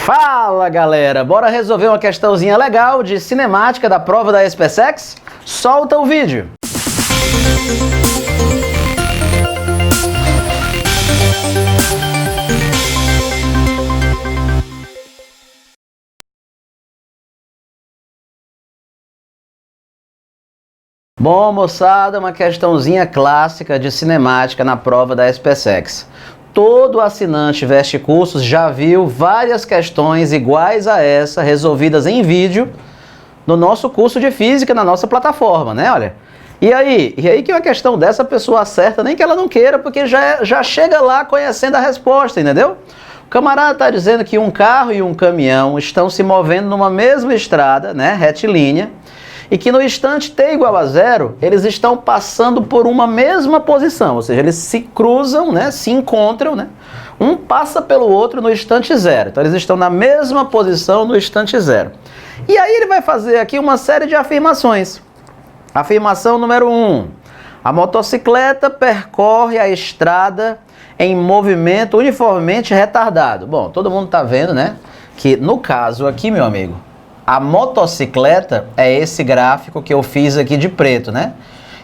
Fala galera, bora resolver uma questãozinha legal de cinemática da prova da SpaceX? Solta o vídeo! Bom, moçada, uma questãozinha clássica de cinemática na prova da SpaceX. Todo assinante Veste Cursos já viu várias questões iguais a essa, resolvidas em vídeo, no nosso curso de Física, na nossa plataforma, né? Olha. E aí que uma questão dessa a pessoa acerta, nem que ela não queira, porque já chega lá conhecendo a resposta, entendeu? O camarada está dizendo que um carro e um caminhão estão se movendo numa mesma estrada, né, retilínea, e que no instante t igual a 0, eles estão passando por uma mesma posição, ou seja, eles se cruzam, né, se encontram, né, um passa pelo outro no instante 0. Então eles estão na mesma posição no instante 0. E aí ele vai fazer aqui uma série de afirmações. Afirmação número 1. A motocicleta percorre a estrada em movimento uniformemente retardado. Bom, todo mundo está vendo, né, que no caso aqui, meu amigo, a motocicleta é esse gráfico que eu fiz aqui de preto, né?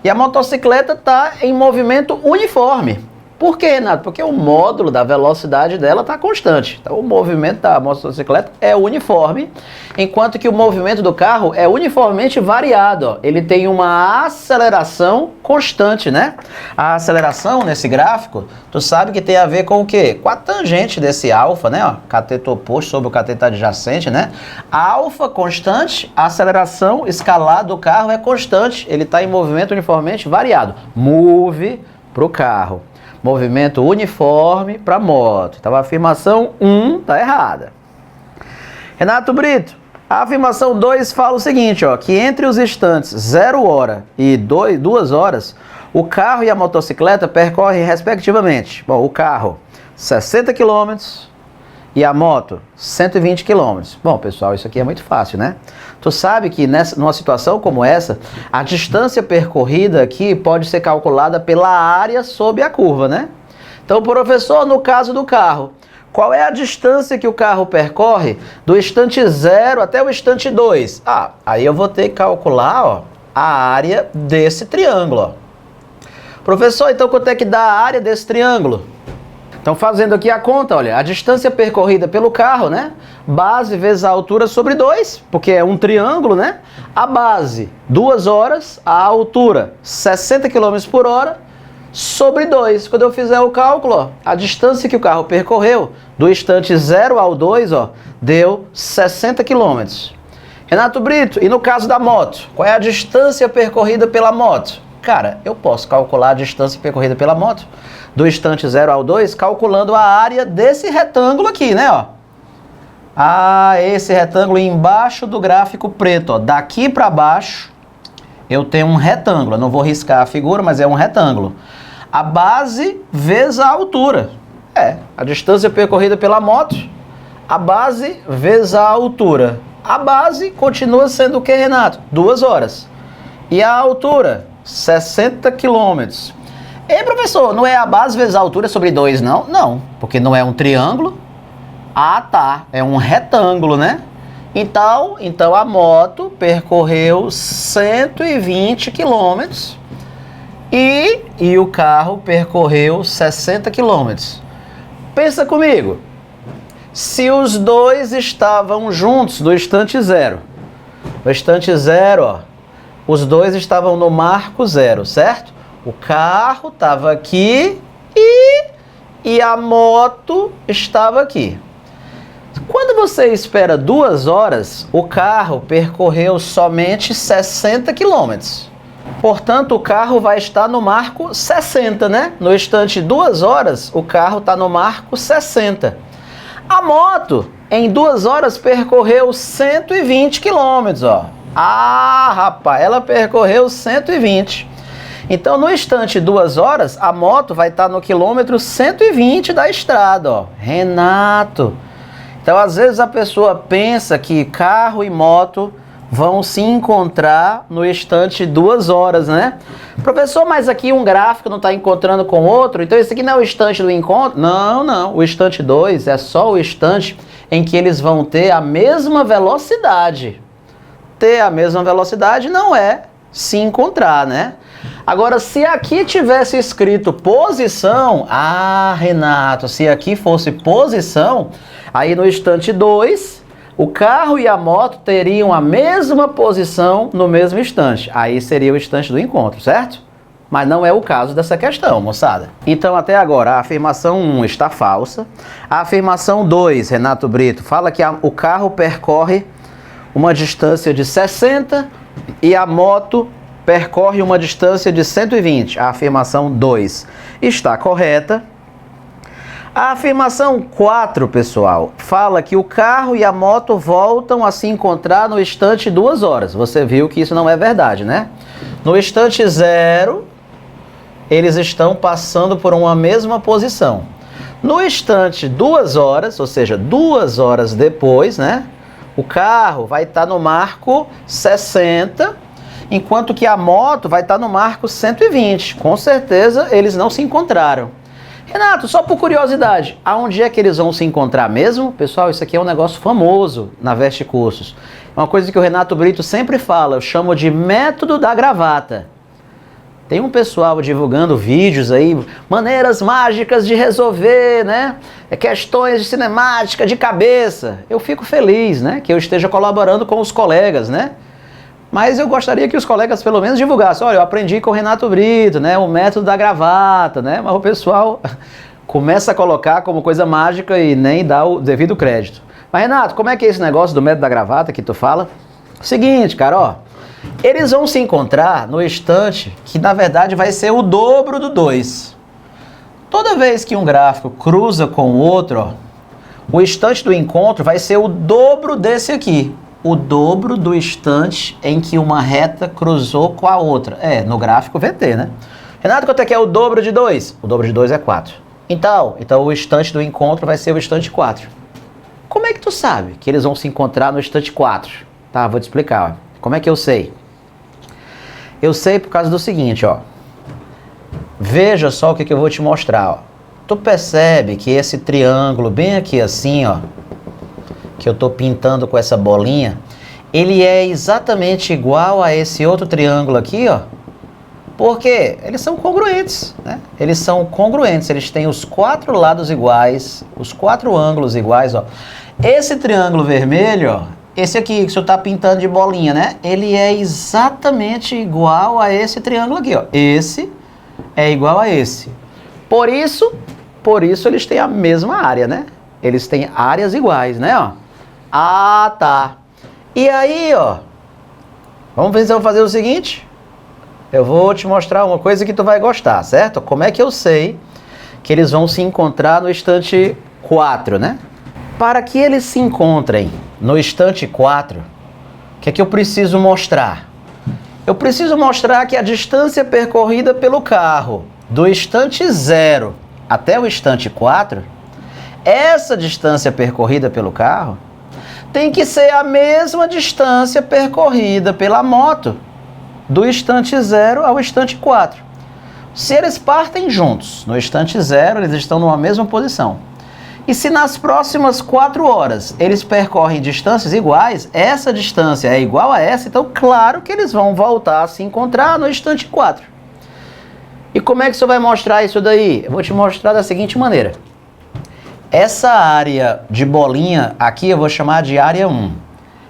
E a motocicleta está em movimento uniforme. Por quê, Renato? Porque o módulo da velocidade dela está constante. Então o movimento da motocicleta é uniforme, enquanto que o movimento do carro é uniformemente variado. Ó. Ele tem uma aceleração constante, né? A aceleração nesse gráfico, tu sabe que tem a ver com o quê? Com a tangente desse alfa, né? Ó, cateto oposto sobre o cateto adjacente, né? Alfa constante, a aceleração escalar do carro é constante. Ele está em movimento uniformemente variado. Move para o carro. Movimento uniforme para moto. Então a afirmação 1 está errada. Renato Brito, a afirmação 2 fala o seguinte, ó, que entre os instantes 0 hora e 2 horas, o carro e a motocicleta percorrem respectivamente. Bom, o carro 60 km e a moto 120 km. Bom, pessoal, isso aqui é muito fácil, né? Tu sabe que numa situação como essa, a distância percorrida aqui pode ser calculada pela área sob a curva, né? Então, professor, no caso do carro, qual é a distância que o carro percorre do instante 0 até o instante 2? Ah, aí eu vou ter que calcular, ó, a área desse triângulo, ó. Professor, então quanto é que dá a área desse triângulo? Então, fazendo aqui a conta, olha, a distância percorrida pelo carro, né? Base vezes a altura sobre 2, porque é um triângulo, né? A base, 2 horas, a altura, 60 km por hora, sobre 2. Quando eu fizer o cálculo, ó, a distância que o carro percorreu, do instante 0 ao 2, ó, deu 60 km. Renato Brito, e no caso da moto, qual é a distância percorrida pela moto? Cara, eu posso calcular a distância percorrida pela moto do instante 0 ao 2, calculando a área desse retângulo aqui, né, ó. Ah, esse retângulo embaixo do gráfico preto, ó. Daqui para baixo, eu tenho um retângulo. Eu não vou riscar a figura, mas é um retângulo. A base vezes a altura. A distância percorrida pela moto, a base vezes a altura. A base continua sendo o que, Renato? 2 horas. E a altura? 60 km. Ei, professor, não é a base vezes a altura sobre 2, não? Não, porque não é um triângulo. Ah, tá, é um retângulo, né? Então a moto percorreu 120 km e o carro percorreu 60 km. Pensa comigo, se os dois estavam juntos no instante 0, no instante 0, ó, os dois estavam no marco 0, certo? O carro estava aqui e a moto estava aqui. Quando você espera 2 horas, o carro percorreu somente 60 km. Portanto, o carro vai estar no marco 60, né? No instante 2 horas, o carro está no marco 60. A moto, em 2 horas, percorreu 120 km, ó. Ah, rapaz, ela percorreu 120. Então, no instante 2 horas, a moto vai estar no quilômetro 120 da estrada, ó. Renato. Então, às vezes a pessoa pensa que carro e moto vão se encontrar no instante 2 horas, né? Professor, mas aqui um gráfico não está encontrando com outro, então esse aqui não é o instante do encontro? Não, não. O instante 2 é só o instante em que eles vão ter a mesma velocidade. Ter a mesma velocidade não é se encontrar, né? Agora, se aqui tivesse escrito posição, Renato, se aqui fosse posição, aí no instante 2, o carro e a moto teriam a mesma posição no mesmo instante. Aí seria o instante do encontro, certo? Mas não é o caso dessa questão, moçada. Então, até agora, a afirmação 1 está falsa. A afirmação 2, Renato Brito, fala que o carro percorre uma distância de 60 e a moto percorre uma distância de 120. A afirmação 2 está correta. A afirmação 4, pessoal, fala que o carro e a moto voltam a se encontrar no instante 2 horas. Você viu que isso não é verdade, né? No instante 0, eles estão passando por uma mesma posição. No instante 2 horas, ou seja, 2 horas depois, né? O carro vai estar no marco 60, enquanto que a moto vai estar no marco 120. Com certeza, eles não se encontraram. Renato, só por curiosidade, aonde é que eles vão se encontrar mesmo? Pessoal, isso aqui é um negócio famoso na Veste Cursos. Uma coisa que o Renato Brito sempre fala, eu chamo de método da gravata. Tem um pessoal divulgando vídeos aí, maneiras mágicas de resolver, né? Questões de cinemática, de cabeça. Eu fico feliz, né? Que eu esteja colaborando com os colegas, né? Mas eu gostaria que os colegas pelo menos divulgassem. Olha, eu aprendi com o Renato Brito, né? O método da gravata, né? Mas o pessoal começa a colocar como coisa mágica e nem dá o devido crédito. Mas Renato, como é que é esse negócio do método da gravata que tu fala? Seguinte, cara, ó. Eles vão se encontrar no instante que, na verdade, vai ser o dobro do 2. Toda vez que um gráfico cruza com o outro, ó, o instante do encontro vai ser o dobro desse aqui. O dobro do instante em que uma reta cruzou com a outra. No gráfico VT, né? Renato, quanto é que é o dobro de 2? O dobro de 2 é 4. Então o instante do encontro vai ser o instante 4. Como é que tu sabe que eles vão se encontrar no instante 4? Tá, vou te explicar, ó. Como é que eu sei? Eu sei por causa do seguinte, ó. Veja só o que eu vou te mostrar, ó. Tu percebe que esse triângulo bem aqui assim, ó, que eu tô pintando com essa bolinha, ele é exatamente igual a esse outro triângulo aqui, ó. Por quê? Eles são congruentes, né? Eles são congruentes, eles têm os 4 lados iguais, os 4 ângulos iguais, ó. Esse triângulo vermelho, ó, esse aqui que o senhor está pintando de bolinha, né? Ele é exatamente igual a esse triângulo aqui, ó. Esse é igual a esse. Por isso eles têm a mesma área, né? Eles têm áreas iguais, né? Ó. Ah, tá. E aí, ó. Vamos ver se eu vou fazer o seguinte. Eu vou te mostrar uma coisa que tu vai gostar, certo? Como é que eu sei que eles vão se encontrar no instante 4, né? Para que eles se encontrem no instante 4, o que é que eu preciso mostrar? Eu preciso mostrar que a distância percorrida pelo carro do instante 0 até o instante 4, essa distância percorrida pelo carro tem que ser a mesma distância percorrida pela moto do instante 0 ao instante 4. Se eles partem juntos no instante 0, eles estão numa mesma posição. E se nas próximas 4 horas eles percorrem distâncias iguais, essa distância é igual a essa, então claro que eles vão voltar a se encontrar no instante 4. E como é que você vai mostrar isso daí? Eu vou te mostrar da seguinte maneira. Essa área de bolinha aqui eu vou chamar de área 1.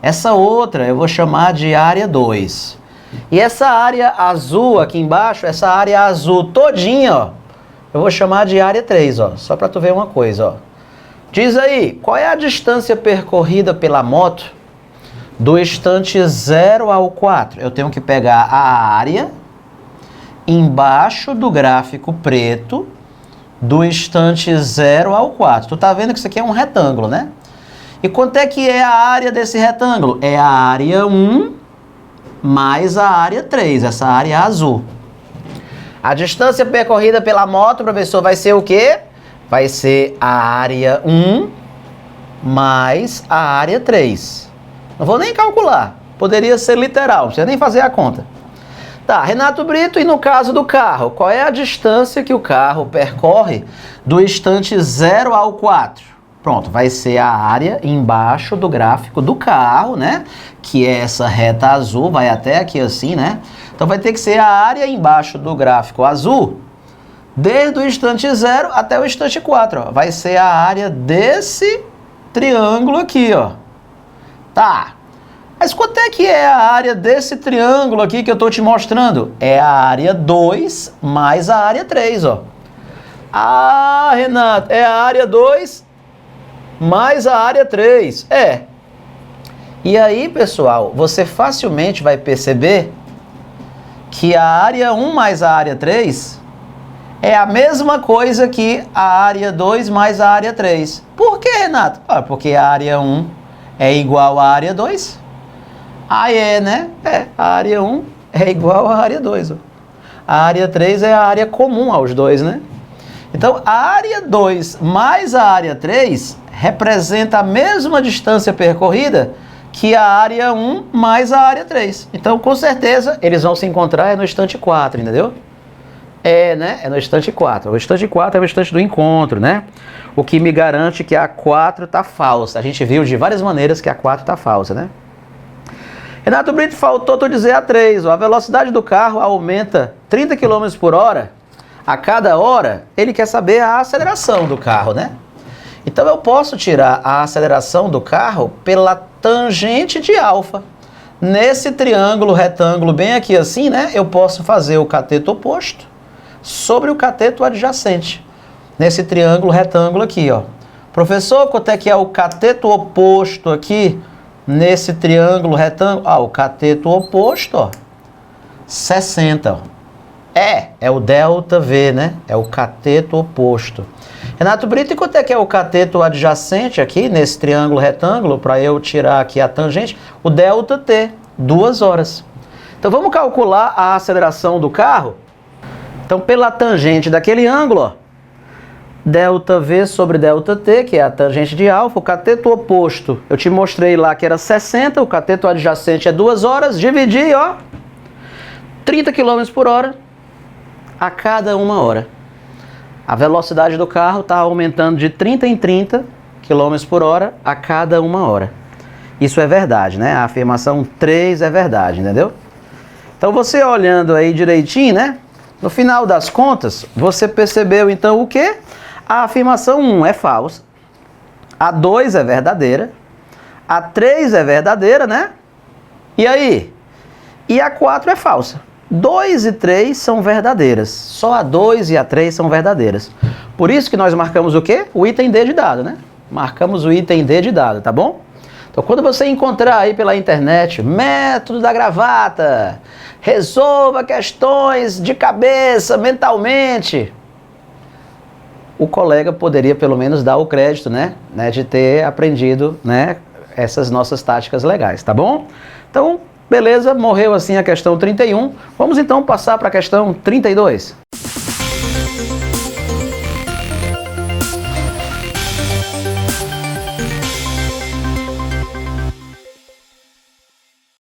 Essa outra eu vou chamar de área 2. E essa área azul aqui embaixo, essa área azul todinha, ó, eu vou chamar de área 3, ó, só para tu ver uma coisa, ó. Diz aí, qual é a distância percorrida pela moto do instante 0 ao 4? Eu tenho que pegar a área embaixo do gráfico preto do instante 0 ao 4. Tu tá vendo que isso aqui é um retângulo, né? E quanto é que é a área desse retângulo? É a área 1 mais a área 3, essa área azul. A distância percorrida pela moto, professor, vai ser o quê? Vai ser a área 1 mais a área 3. Não vou nem calcular. Poderia ser literal, não precisa nem fazer a conta. Tá, Renato Brito, e no caso do carro, qual é a distância que o carro percorre do instante 0 ao 4? Pronto, vai ser a área embaixo do gráfico do carro, né? Que é essa reta azul, vai até aqui assim, né? Então vai ter que ser a área embaixo do gráfico azul, desde o instante 0 até o instante 4, ó. Vai ser a área desse triângulo aqui, ó. Tá. Mas quanto é que é a área desse triângulo aqui que eu tô te mostrando? É a área 2 mais a área 3, ó. Ah, Renato, é a área 2 mais a área 3. É. E aí, pessoal, você facilmente vai perceber que a área 1 mais a área 3 é a mesma coisa que a área 2 mais a área 3. Por que, Renato? Ah, porque a área 1 é igual à área 2. Ah, é, né? É, a área 1 é igual à área 2. Ó. A área 3 é a área comum aos dois, né? Então, a área 2 mais a área 3 representa a mesma distância percorrida que a área 1 mais a área 3. Então, com certeza, eles vão se encontrar no instante 4, entendeu? É, né? É no instante 4. O instante 4 é o instante do encontro, né? O que me garante que a 4 está falsa. A gente viu de várias maneiras que a 4 está falsa, né? Renato Brito, faltou tu dizer a 3. Ó, a velocidade do carro aumenta 30 km por hora a cada hora. Ele quer saber a aceleração do carro, né? Então eu posso tirar a aceleração do carro pela tangente de alfa. Nesse triângulo retângulo bem aqui assim, né? Eu posso fazer o cateto oposto sobre o cateto adjacente. Nesse triângulo retângulo aqui, ó. Professor, quanto é que é o cateto oposto aqui nesse triângulo retângulo? Ah, o cateto oposto, ó, 60, ó. É o delta V, né? É o cateto oposto. Renato Brito, e quanto é que é o cateto adjacente aqui, nesse triângulo retângulo, para eu tirar aqui a tangente? O delta T, 2 horas. Então vamos calcular a aceleração do carro? Então pela tangente daquele ângulo, ó, delta V sobre delta T, que é a tangente de alfa, o cateto oposto, eu te mostrei lá que era 60, o cateto adjacente é 2 horas, dividi, ó, 30 km por hora a cada 1 hora. A velocidade do carro está aumentando de 30 em 30 km por hora a cada 1 hora. Isso é verdade, né? A afirmação 3 é verdade, entendeu? Então você olhando aí direitinho, né? No final das contas, você percebeu então o quê? A afirmação 1 é falsa, a 2 é verdadeira, a 3 é verdadeira, né? E aí? E a 4 é falsa. 2 e 3 são verdadeiras, só a 2 e a 3 são verdadeiras. Por isso que nós marcamos o quê? O item D de dado, né? Marcamos o item D de dado, tá bom? Então quando você encontrar aí pela internet, método da gravata, resolva questões de cabeça, mentalmente, o colega poderia pelo menos dar o crédito, né? De ter aprendido, né, essas nossas táticas legais, tá bom? Então, beleza, morreu assim a questão 31. Vamos então passar para a questão 32.